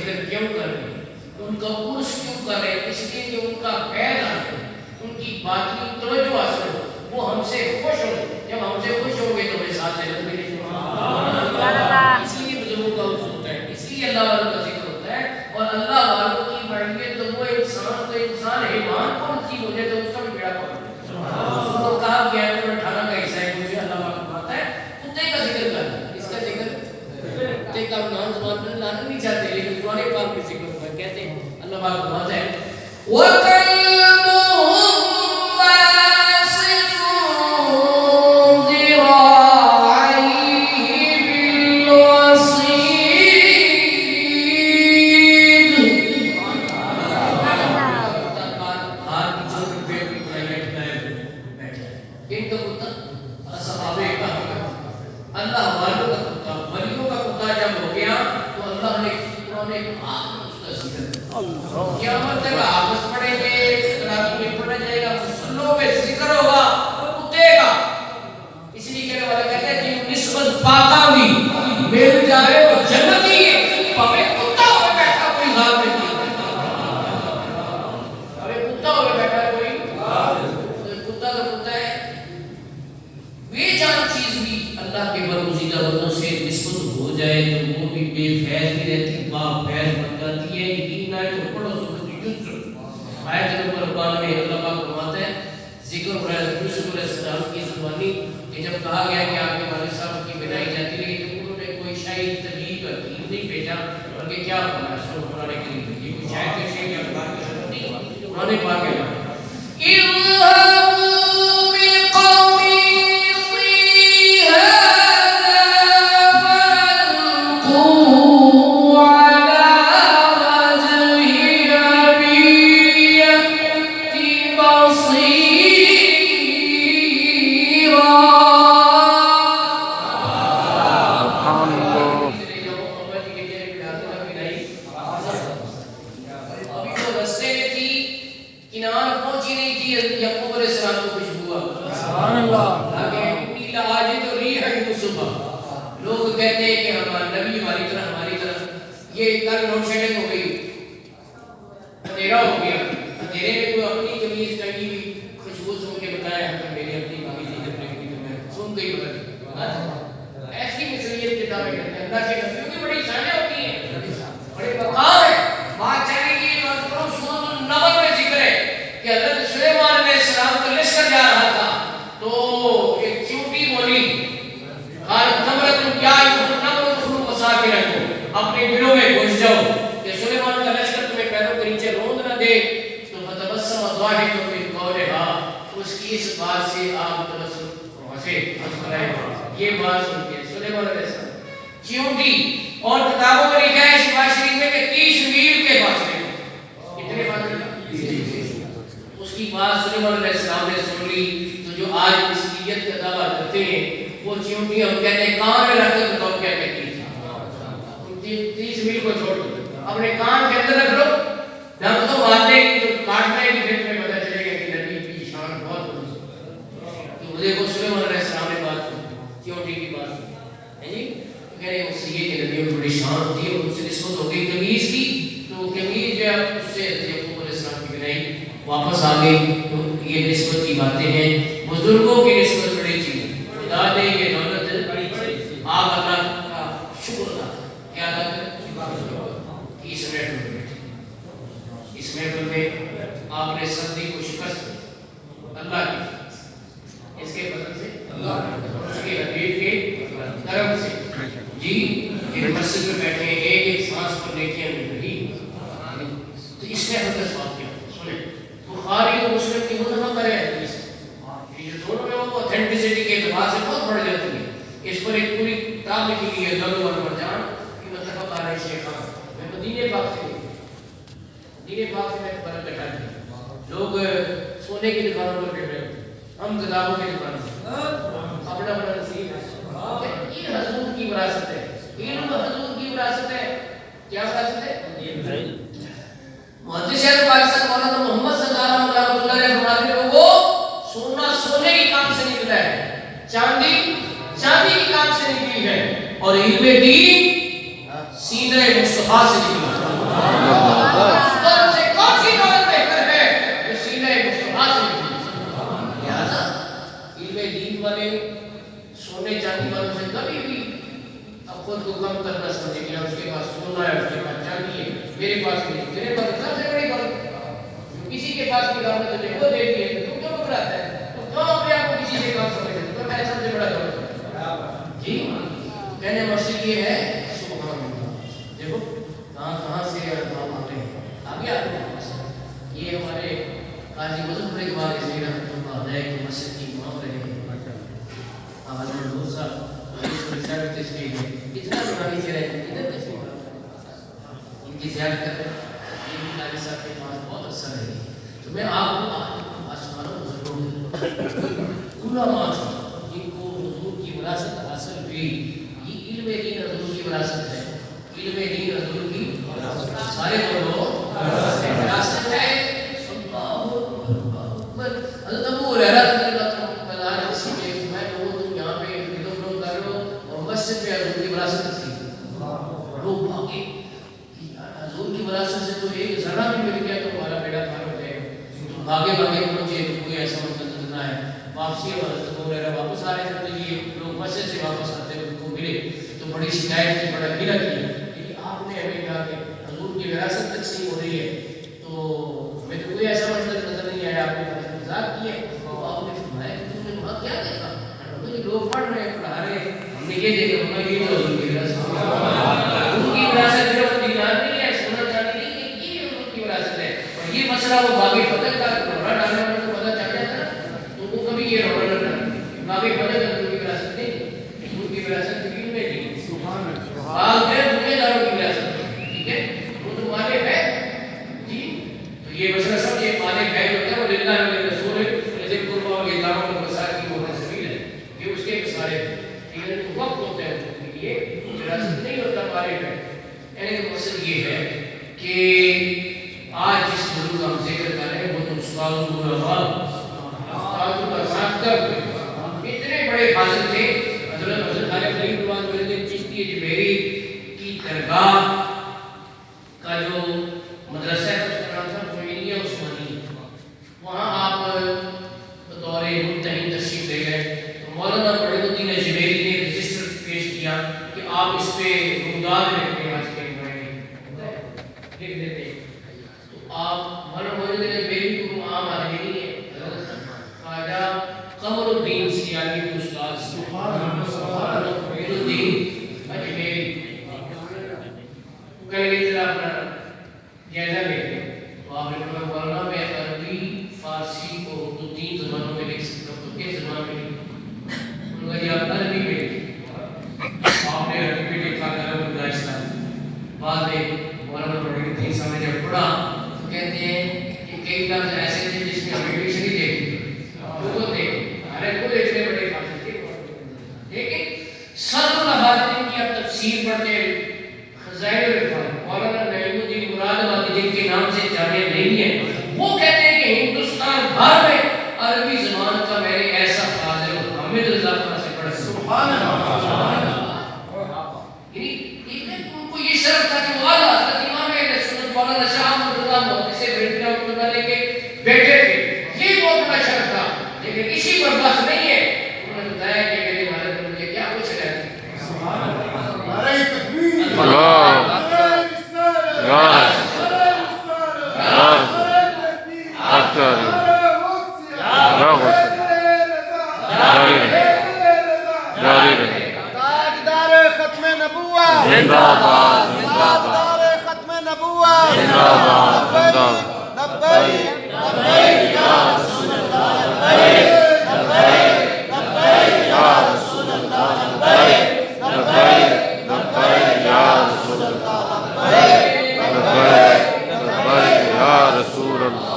ذکر کیوں کر رہے ہیں, ان کا عرس کیوں کر رہے ہیں؟ اس لیے کہ ان کا فیض حاصل ہو, ان کی باطنی توجہ حاصل ہو, وہ ہم سے خوش ہو. جب ہم سے خوش ہوں گے تو ہمیں ساتھ جنت میں لے جائیں. اس لیے بزرگوں کا عرس ہوتا ہے, اس لیے اللہ والوں کا ذکر ہوتا ہے. اور اللہ والوں کی معیت تو وہ انسان حیوان کو نصیب ہو جائے تو اس کا بھی بیڑا پڑ جائے. تو کہا گیا ہے تو 18 کا حصہ ہے, مجھے اللہ والا بات ہے کتے کا ذکر کرنا. اس کا ذکر کتے کا نام زبان پر لانا نہیں چاہتے, لیکن قرآن پاک میں ذکر ہوتا ہے. کہتے ہیں اللہ پاک فرماتا ہے قیامت تک آپس پڑھیں گے, تراویح میں پڑھا جائے گا, مسلوں میں ذکر ہوگا کتے کا. اس لیے کہنے والا کہتا ہے جن نسبت پاکا بھی مل جائے وہ جنتی ہے. پاوے کتا ہوئے بیٹھا کوئی غال نہیں ہے, پاوے کتا ہوئے بیٹھا کوئی کتا کا کتا ہے. بے جان چیز بھی اللہ کے برگزیدہ بندوں سے نسبت ہو جائے تو وہ بھی بے فیض بھی رہتی, با فیض بن جاتی ہے. یقین نہ تو پڑھو آیت نمبر 92 میں اللہ پاک فرماتا ہے ذکر ہو رہا ہے یوسف علیہ السلام کی زبانی کہ جب کہا گیا کہ آپ کے والد صاحب کی بنائی جاتی رہی تو انہوں نے کوئی شاید تجیب نہیں بھیجا بلکہ کیا فرمایا سو قرآن کریم میں, یہ کوئی شاید کے شاید یا اللہ کی شرط نہیں, قرآن پاک ہے. لوگ کہتے ہیں کہ ہمارا نبی ہماری طرح یہ کل نوٹ شیڈنگ ہو گئی, اندھیرا ہو گیا. اندھیرے میں کوئی اپنی قمیض ٹنگی ہوئی خوشبو سن کے بتایا کہ میری اپنی قمیض ہی جب لگی تو میں سن گئی بدل. ایسی مثلیت کے دعوے کرتے ہیں. اللہ کے نبیوں کی بڑی شانیں ہوتی ہیں, بڑے مقام ہیں. بات چلے گی سورۃ النمل میں ذکر ہے کہ حضرت سلیمان علیہ السلام کا لشکر جا رہا تھا تو ایک چیونٹی بولی اپنے گھروں میں گھس جاؤ کہ سلیمان کا لشکر تمہیں پیروں کے نیچے روند نہ دے. تو فتبسم ضاحکا من قولها, اس کی اس بات سے آپ تبسم ہنسے مسکرائے. یہ بات سن کے سلیمان علیہ السلام چیونٹی, اور کتابوں میں لکھا ہے شفا شریف میں کہ 30 میل کے فاصلے میں, کتنے فاصلے, اس کی بات سلیمان علیہ السلام نے سن لی. تو جو آج مسیحیت کا دعویٰ کرتے ہیں وہ چیونٹی ہم کہتے ہیں کان میں رکھ کر بتاؤ کیا کہتی ہے. 30 میل کو چھوڑ دو, اپنے کان کے اندر رکھ لو, جب تو باتیں گی تو کاٹنا ہے کہ پھر تمہیں پتہ چلے گا کہ نبی کی شان بہت بڑی ہے. تو مجھے کو سلیمان علیہ السلام نے بات سنی, چیونٹی کی بات سنی ہے جی, کہہ رہے ہیں اس سے یہ کہ نبیوں کی بڑی شان ہوتی ہے, ان سے نسبت ہو گئی قمیض کی, تو قمیض جو ہے اس سے یعقوب علیہ السلام کی بنائی واپس آ گئی. تو یہ نسبت کی باتیں ہیں, بزرگوں کی نسبت بڑی چیز ہے. خدا دے یہ دولت بڑی چیز, آپ اللہ کا شکر ادا کریں. کیا ادا کریں؟ اس محفل میں آپ نے سردی کو شکست دی اللہ کی, اس کے فضل سے, اس کے حبیب کے کرم سے. جی ایک مسجد میں بیٹھے ایک ایک سانس پر نیکیاں مل رہی, تو اس میں حضرت صاحب کیا سنیں, بخاری اور مسلم کی متفق کرے حدیث, یہ دونوں میں وہ اتھینٹسٹی کے اعتبار سے بہت بڑھ جاتی ہے. اس پر ایک پوری کتاب لکھی ہے درد و مرجان کی متفق علیہ شیخان. میں مدینے پاک سے میں برکت بیٹھا دی, لوگ سونے کی دکانوں پر بیٹھ رہے ہوتے, ہم کتابوں کی دکانوں پر, اپنا اپنا نصیب ہے. یہ حضور کی وراثت ہے, علم حضور کی وراثت ہے. کیا وراثت ہے؟ محدث پاکستان مولانا محمد صدارہ رحمۃ اللہ علیہ فرماتے ہیں لوگوں, سونا سونے کے کام سے نکلا ہے, چاندی چاندی کے کام سے نکلی ہے, اور علم دین سینہ مصطفیٰ سے نکلا ہے. दौलत से कौन सी दौलत बेहतर है जो सीने मुस्तफा से मिली। लिहाजा इल्मे दीन वाले सोने चांदी वालों से कभी भी अब खुद को कम करना समझे कि उसके पास सोना है, उसके पास चांदी है, मेरे पास नहीं, तेरे पास सबसे बड़ी दौलत किसी के पास की दौलत तुझे वो दे दी है, तुम क्यों घबराता है? तुम क्यों अपने आप को किसी से कम समझते हो? तो मैं सबसे बड़ा दौलत जी कहने मकसद ये है सुभान अल्लाह। देखो कहाँ से नाम आते हैं आगे आते हैं। ये हमारे काजी मुजफ्फर इकबाल इसी रहमतुल्लाह अलैह की मस्जिद की इमाम रहे हज़रत मूसा रिसालत तशरीह है इतना पुरानी से रहते इधर तशरीह इनकी ज़ियारत करते हैं। ये भी काजी साहब के पास बहुत अच्छा रही। तो मैं आपको आसमानों बुजुर्गों उलमा जिनको हुजूर की विरासत हासिल हुई, ये इल्म दीन हुजूर की विरासत है। इल्म दीन हुजूर की सारे बोलो विरासत है। हज़रत अबू हुरैरा रज़ियल्लाहु ताला अन्हु से मैं कहूँ तुम यहाँ पे इधर कर रहे हो और मस्जिद में हुजूर की विरासत थी। लोग भागे हुजूर की विरासत से तो एक जरा भी मिल गया तो हमारा बेड़ा पार हो जाएगा। तुम भागे भागे पहुँचे तो कोई ऐसा मतलब ना है। वापसी वापस आ रहे थे तो ये लोग मस्जिद से वापस आते हैं उनको मिले तो बड़ी शिकायत की, बड़ा गिला किया कि आपने हमें कहा कि हुजूर की विरासत तकसीम हो रही है तो हमें तो कोई ऐसा मतलब नजर नहीं आया, आपने मजाक किए। तो आपने फरमाया कि तुमने वहाँ क्या देखा? मुझे लोग पढ़ रहे हैं, पढ़ा रहे हैं, हमने ये देखा हमने ये तो हुजूर की विरासत उनकी विरासत जो दीनार नहीं है, सोना चांदी नहीं है, ये हुजूर की विरासत है। और ये मसला वो बागी फतह का रोड़ा डालने वाले को पता चल जाता है तो वो कभी ये रोड़ा न डाले। बागी फतह का हुजूर की विरासत नहीं, हुजूर की विरासत की में नहीं। सुभान अल्लाह। बाग है दुनियादारों की विरासत, ठीक है? वो तो मालिक है जी। तो ये मसला सब ये मालिक है होता है वो लिल्लाह व रसूल जैसे कुर्बा और यतामा और मसाकिन वो तस्वीर है ये उसके सारे ठीक है। तो वक्त होता है उनके लिए विरासत नहीं होता मालिक है। यानी कि मकसद ये है कि आज जिस गुरु का हम जिक्र कर रहे हैं वो तो इतने बड़े हाजिर थे। हज़रत खालिद फरीद रुवान चिश्ती जुबैरी की दरगाह का जो मदरसा है उसका नाम था मोइनिया उस्मानी। वहाँ आप बतौर मुंतहिन तशरीफ ले गए तो मौलाना मुईनुद्दीन जुबैरी ने रजिस्टर पेश किया कि आप इस पे रुमदान लिखते हैं, आज के लिख देते हैं। तो आप मौलाना मुईनुद्दीन जुबैरी को आम आदमी नहीं है, ख्वाजा कमरुद्दीन सियानी के उस्ताद सुभान अल्लाह मुईनुद्दीन अजमेरी कहेंगे जरा अपना जायजा लेते हैं। तो आपने कहा मौलाना मैं अरबी फारसी और उर्दू तीन ज़बानों में लिख सकता हूँ तो किस ज़बान में लिखूँ? उन्होंने कहा आप अरबी में आपने अरबी में लिखा कलम गुज़ारिश बाद में मौलाना मुईनुद्दीन साहब ने जब पढ़ा तो कहते हैं कि कई लफ्ज़ ऐसे थे जिसमें हमें भी नहीं थे वो थे अरे वो इतने बड़े फासिल थे लेकिन सरल हाजिर की अब तफसीर पढ़ते हैं खज़ाइनुल इरफान मौलाना नईमुद्दीन मुरादाबादी जिनके नाम से जाने नहीं है वो कहते हैं कि हिंदुस्तान भर में अरबी ज़बान का मैंने ऐसा फाजिल हामिद रज़ा खान से पढ़ा सुभान अल्लाह। उनको ये शर्फ था कि वो आला हज़रत इमाम अहले सुन्नत मौलाना शाह अहमद रज़ा मुहद्दिस रहमतुल्लाह लेके बैठे थे। ये बहुत बड़ा शर्फ था लेकिन इसी पर बस नहीं है। उन्होंने बताया कि मेरे वालिद ने मुझे क्या पूछ रहे थे सुभान अल्लाह नारे तकबीर अल्लाह जिंदाबाद जिंदाबाद खत्म नबुव्वत जिंदाबाद जिंदाबाद लब्बैक लब्बैक या रसूल अल्लाह लब्बैक लब्बैक लब्बैक या रसूल अल्लाह लब्बैक लब्बैक लब्बैक या रसूल अल्लाह लब्बैक लब्बैक लब्बैक या रसूल अल्लाह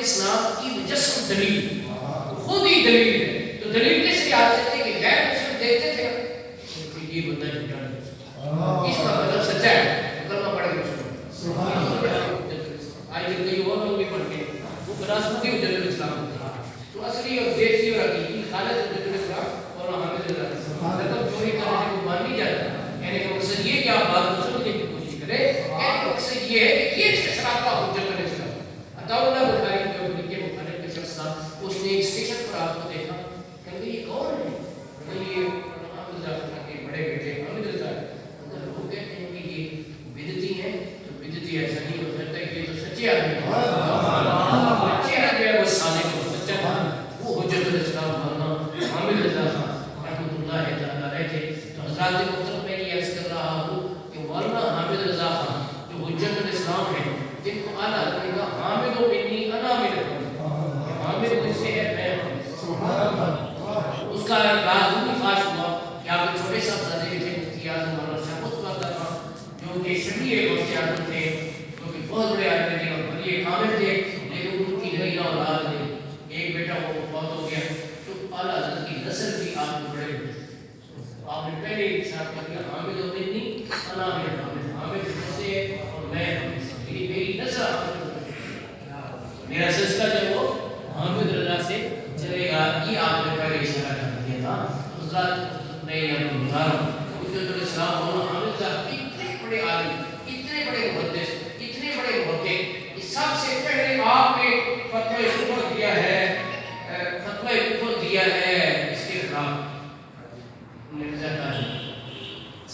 इस्लाम की मुजस्सम दलील खुद ही दलील है लफ्ज़ी हुज्जतुल इस्लाम होती है। तो असली और देसी और हकीकी खालिद हुज्जतुल इस्लाम और हामिद रज़ा मतलब चोरी करने से मान नहीं जाता। यानी कि मकसद ये कि आप बात को समझने की कोशिश करें। यानी मकसद ये है कि ये इस्लाम का हुज्जतुल इस्लाम अताउल्लाह बुखारी के मुखालिफ के शख्स था, उसने एक स्टेशन पर आपको देखा, कहते ये कौन है? ये हामिद रज़ा के बड़े बेटे हामिद रज़ा। अंदर लोग कहते हैं कि ये बिदती है, तो बिदती ऐसा नहीं हो सकता कि ये तो सच्चे आदमी है। सच्चे आदमी है, वो सादिक हो सच्चा वो हुज्जतुल इस्लाम मौलाना हामिद रज़ा खान रहमतुल्लाह अलैह थे। तो हज़रात मुहतरम मैं ये अर्ज़ कर रहा हूँ कि मौलाना हामिद रज़ा खान जो हुज्जतुल इस्लाम है, जिनको आला ने कहा हामिद बिन्नी अना मिन हामिद मुझसे है मैं उसका राज भी फाश हुआ कि आप छोटे साहबजादे थे मुफ्ती आज़म मौलाना शमस खान जो कि शफीए गौसे आज़म थे, जो कि बहुत बड़े आदमी थे और बड़े कामिल थे, लेकिन उनकी नई औलाद ने एक बेटा वो फौत हो गया। तो आला हज़रत की नस्ल भी आप बड़े आपने पहले एक साथ कर दिया हामिद बिन्नी अना मिन हामिद मुझसे और मैं मेरी नस्ल मेरा सिलसिला जो वो हामिद रज़ा से चलेगा। ये आपने पहले इशारा कर दिया था। हज़रत मैं आपको बता रहा हूँ हुज्जतुल इस्लाम मौलाना हामिद रज़ा इतने बड़े आलिम, इतने बड़े मुहद्दिस, इतने बड़े मुहक्किक, सबसे पहले आपने फतवा कुफर दिया है, फतवा कुफर दिया है इसके खिलाफ मिर्ज़ा काज़ी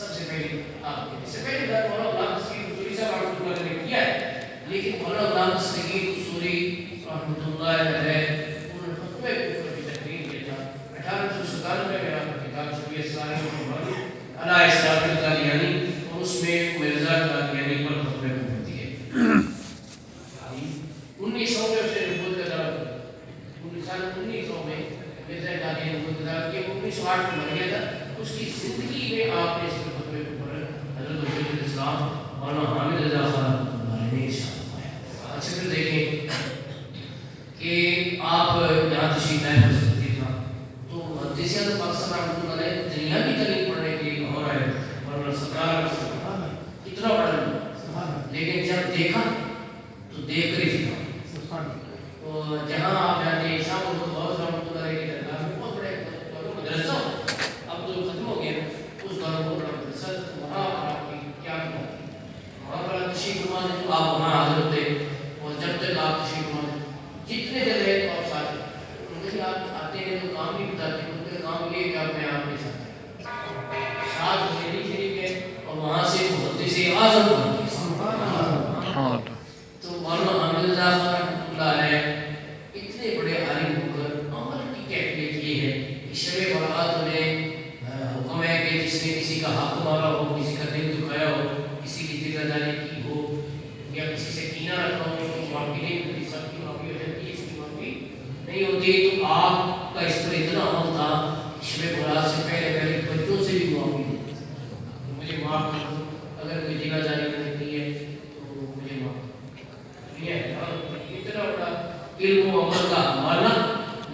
सबसे पहले आपने इससे पहले मौलाना गुलाम नसीर साहब रहमतुल्लाह ने किया है, लेकिन मौलाना गुलाम नसीर उसूरी रहमतुल्लाह अलैह उन्होंने फतवा कुफर की तकरीर किया था। 1897 में मेरा किताब छपी इस्लामी मुहम्मद अला इस्लाम कादियानी और उसमें मिर्ज़ा कादियानी पर फतवा कुफर दिए। 1900 में उसे नबूवत का दावा 1900 में मिर्ज़ा कादियानी नबूवत का दावा किया। 1908 में मर गया था। उसकी जिंदगी में आपने इस पर फतवा कुफर हज़रत हुज्जतुल इस्लाम मौलाना हामिद रज़ा खान ने इरशाद फरमाया। अच्छा फिर देखें कि आप यहाँ तशरीफ़ लाए हो सकते था तो मुहद्दिस आज़म पाकिस्तान रहमतुल्लाह अलैह दुनिया की तारीफ पढ़ने के लिए हो रहा है मौलाना सरकार इतना पढ़ा, लेकिन जब देखा तो देख कर ही तो जहाँ आप जाते हैं शाम को बहुत रहमतुल्लाह अलैह की दरगाह में बहुत बड़े मदरसा अब तो खत्म हो गया उस दौर में बड़ा मदरसा वहाँ आपकी क्या वहाँ पर तशरीफ़ फरमा दें तो आप वहाँ हाज़िर होते और जब तक आप तशरीफ़ फरमा दें जितने जगह तो आप साथ उनके आप आते हैं तो काम भी बताते हैं। उनका काम ये कि आप में आपके साथ मेरी शरीफ है और वहाँ से मुहद्दिस आज़म बनते तो मौलाना हामिद रज़ा रहमतुल्लाह अलैह इतने बड़े आलिम होकर अमल की कैफियत ये है कि शब बरात में हुक्म है कि जिसने किसी का हक मारा हो, किसी का दिल दुखाया हो, किसी की दिलदारी की हो या किसी से कीना रखा हो, उसकी माफ़ी नहीं होती, सबकी माफ़ी हो जाती है, इसकी माफ़ी नहीं होती। तो आपका इस पर इतना अमल था शब बरात से पहले बच्चों से भी माफ़ी तो मुझे माफ़ कर दो, अगर कोई दिलदारी करनी है तो मुझे माफ़ इतना बड़ा इल्म अमल का हवाला,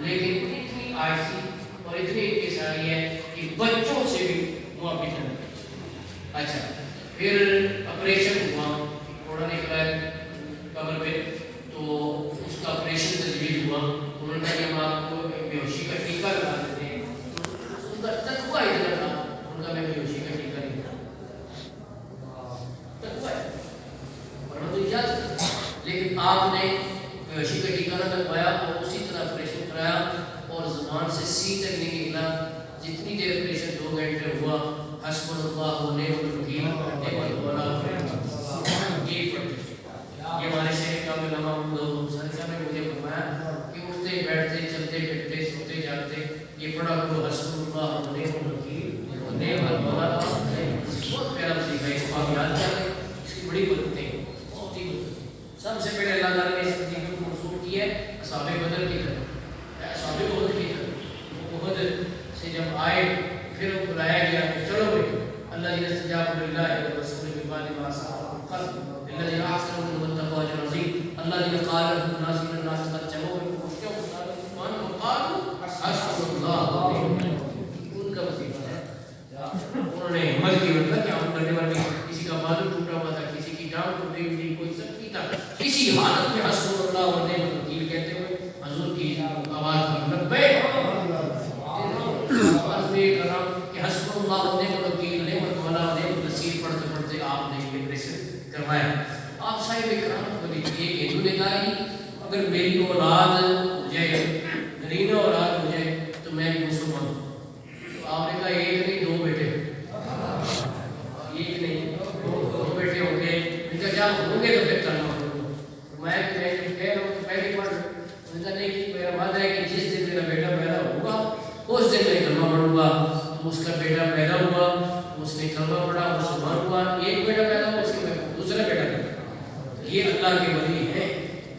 लेकिन इतनी आयसी और इतनी इंतसारी है कि बच्चों से भी मुआफ़ी करना। अच्छा फिर ऑपरेशन हुआ, थोड़ा निकला कब्र पे तो उसका ऑपरेशन तजवीज़ हुआ। उन्होंने कहा हम आपको बेहोशी का टीका लगा देते हैं। उनका तकवा इतना था, उनका मैं बेहोशी का टीका नहीं तकवा है और तो इजाज़त, लेकिन आपने बेहोशी का टीका न लगवाया और उसी तरह ऑपरेशन कराया और ज़ुबान से सी तक नहीं निकला। जितनी देर ऑपरेशन 2 घंटे हुआ हस्बुल्लाह व निअमल वकील निअमल मौला ये हमारे शेख का उलमा ने मुझे फरमाया कि उठते बैठते चलते फिरते सोते जागते ये पढ़ा करो हस्बुल्लाह व निअमल वकील व निअमल मौला। बहुत प्यारा सीखा है, इसको आप याद करें, इसकी बड़ी बरकतें बहुत ही सबसे पहले अल्लाह ताला ने इस वजीफे को मंसूब किया है असहाबे बदर की तरफ। असहाबे बदर की तरफ वो बदर से जब आए फिर वो बुलाया गया कि चलो भाई अल्लाह जी ने सजाब लिल्लाह व रसूल के बाद मा साहब कल अल्लाह जी ने आखिर में मुत्तक़ा अजर अज़ीम अल्लाह जी ने क़ाल नास मिन नास क़द जमो मुश्किल मुसलमान वक़ालू हस्बुल्लाह उनका वजीफा है। उन्होंने हिम्मत की मतलब क्या हम करने वाले किसी का बाजू टूटा हुआ था, किसी की टांग टूटी हुई, कोई सब था, किसी हालत में हस्बुल्लाह व निअमल वकील कहते हुए ہوا تو اس کا بیٹا پیدا ہوا، اس نے کلمہ پڑھا، مسلمان ہوا، ایک بیٹا پیدا ہوا، اس کے دوسرا بیٹا پیدا ہوا۔ یہ اللہ کے ولی ہیں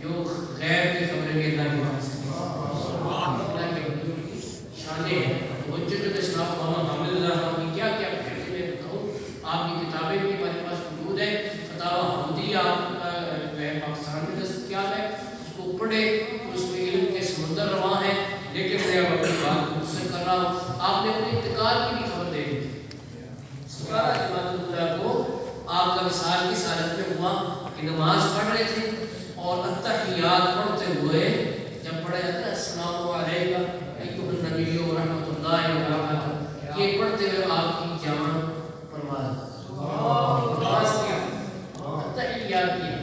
جو غیب کی خبریں بھی اللہ کے پاس اللہ کے ولیوں کی شانیں ہیں۔ حجت الاسلام مولانا حامد اللہ خان کی کیا کیا میں بتاؤں، آپ کی کتابیں بھی ہمارے پاس موجود ہیں۔ فتاوی حمدیہ آپ کا جو ہے پاکستان میں دستیاب ہے، اس کو پڑھے تو اس میں علم کے سمندر رواں ہیں۔ لیکن میں اب اپنی بات مجھ سے کر رہا ہوں، آپ نے اپنے انتقال کی بھی خبر دے دی۔ سبحانہ جماعت اللہ کو آپ کا وصال کی حالت میں ہوا کہ نماز پڑھ رہے تھے اور التحیات پڑھتے ہوئے جب پڑھا جاتا ہے السلام علیکم ایھا النبی و رحمۃ اللہ وبرکاتہ، یہ پڑھتے ہوئے آپ کی جان پرواز نماز کیا التحیات کیا۔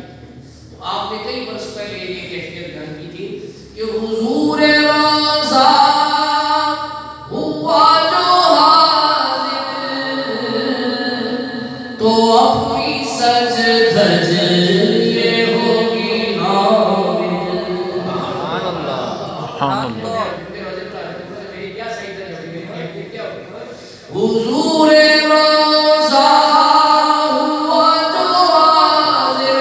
تو آپ نے کئی برس پہلے یہ کیفیت بیان کی تھی کہ حضور روضہ ہوا جو حاضر تو اپنی سج دھج یہ ہوگی حامل۔ سبحان اللہ۔ حضور روضہ ہوا جو حاضر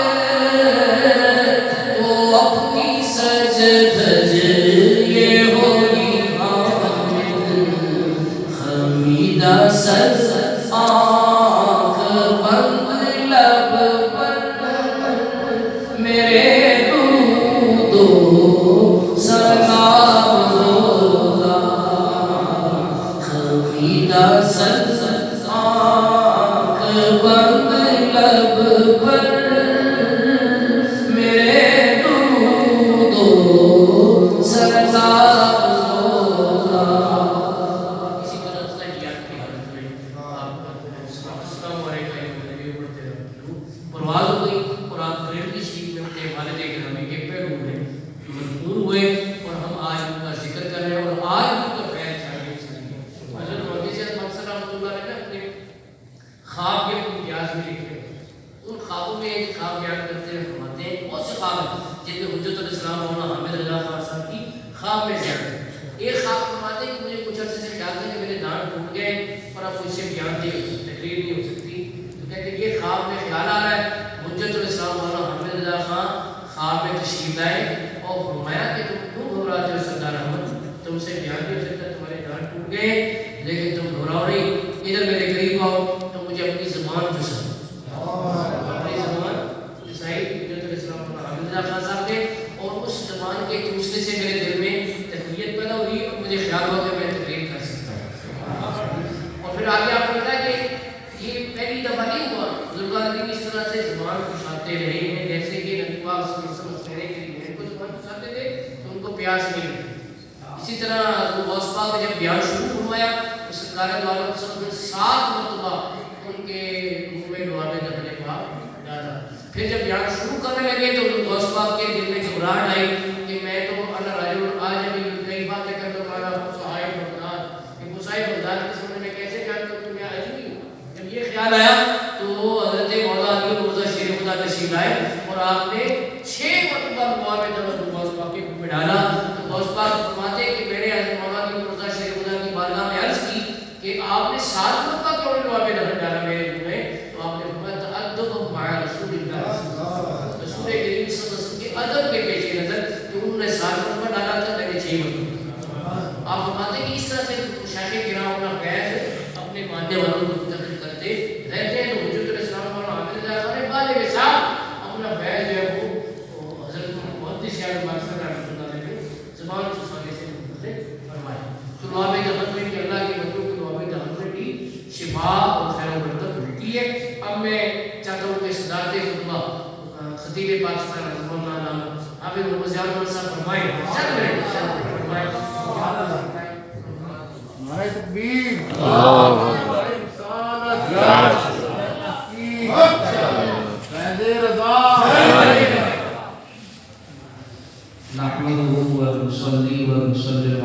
تو اپنی سج دھج یہ ہوگی حامل۔ حمیدہ سر آنکھ بند لب پر میرے درود و سلام ہوگا۔ حمیدہ سر آنکھ بند لب پر میرے درود و سلام ہوگا۔ اسی طرح تحیات کی حالت میں آپ السلام علیکم پرواز ہو گئی اور آپ ریل کی شریف میں اپنے والد گرامی کے پیروں میں مجبور ہوئے اور ہم آج ان کا ذکر کر رہے ہیں اور آج ان کا فیض شامل سنیں۔ حضرت مولوی صاحب منصور رحمۃ اللہ علیہ نے اپنے خواب کے امتیاز میں لکھے، ان خوابوں میں ایک خواب بیان کرتے ہیں، فرماتے ہیں بہت سے خواب ہیں جن میں حجت الاسلام مولانا حامد اللہ خان صاحب کی خواب میں زیادہ ہے۔ ایک خواب فرماتے ہیں کہ مجھے کچھ عرصے سے خیال تھا کہ میرے دانت ٹوٹ گئے اور اب مجھ سے بیان تقریر نہیں ہو سکتی، تو کہتے ہیں یہ خواب میں خیال آ رہا ہے۔ حجت الاسلام مولانا حامد اللہ خان خواب میں تشریف لائے اور فرمایا کہ تم کیوں گھبراتے ہو سردار احمد، تم سے بیان نہیں ہو سکتا، تمہارے دانت ٹوٹ گئے لیکن تم گھبراؤ نہیں، ادھر میرے قریب آؤ تو مجھے اپنی زبان چساؤ۔ اپنی زبان چسائی حجت الاسلام مولانا حامد اللہ خان صاحب نے اور اس زبان کے چوسنے سے میرے دل میں تقویت پیدا ہوئی اور مجھے خیال ہوا کہ میں تقریر کر سکتا ہوں۔ اور پھر آگے آپ نے بتایا کہ یہ پہلی دفعہ نہیں ہوا، ذوالقرنین اس طرح سے زبان چساتے رہے ہیں جیسے کہ نبی پاک صلی اللہ علیہ وسلم کے لیے کو زبان چساتے تھے تو ان کو پیاس نہیں لگتی۔ اسی طرح غوث پاک نے جب بیان شروع فرمایا تو سرکار دو عالم صلی اللہ علیہ وسلم 7 مرتبہ ان کے منہ میں لعاب دہن پاک ڈالا۔ پھر جب بیان شروع کرنے لگے تو غوث پاک کے دل میں گھبراہٹ آئی کہ میں تو انا رجل عاجمی کئی باتیں کر دوں والا صاحب بغداد، کہ صاحب بغداد کے سامنے میں کیسے بیان کروں میں عجمی ہوں۔ جب یہ خیال آیا تو حضرت مولا علی مرزا شیر خدا تشریف لائے اور آپ نے 6 مرتبہ لعاب دہن غوث پاک کے منہ میں ڈالا۔ تو غوث پاک فرماتے ہیں کہ میں نے حضرت مولا علی مرزا شیر خدا کی بارگاہ میں عرض کی کہ آپ نے 7 مرتبہ کیوں لعاب دہن ڈالا میرے منہ میں؟ تو آپ نے فرمایا تأدب مع رسول اللہ، رسول کریم صلی اللہ علیہ وسلم کے ادب کے پیش نظر کہ انہوں نے 7 مرتبہ ڈالا تھا، میں نے 6 مرتبہ۔ آپ فرماتے ہیں کہ اس طرح سے مشائخ کرام اپنا فیض اپنے ماننے والوں کو منتقل کرتے رہتے ہیں۔ تو حجت الاسلام مولانا حامد اللہ خان نے بالغ صاحب اپنا فیض جو ہے وہ حضرت محدث شیخ منصور رحمۃ اللہ علیہ نے زبان چسانے سے منتقل فرمایا۔ تو لعاب دہن میں کہ اللہ کے بندوں کو لعاب دہن میں بھی شفا اور خیر و برکت ملتی ہے۔ اب میں چاہتا ہوں کہ صدارت خطبہ خطیب پاکستان مولانا حافظ محمد ضیاء الرحمن صاحب فرمائیں۔ نعرہ تکبیر، اللہ فیض رضا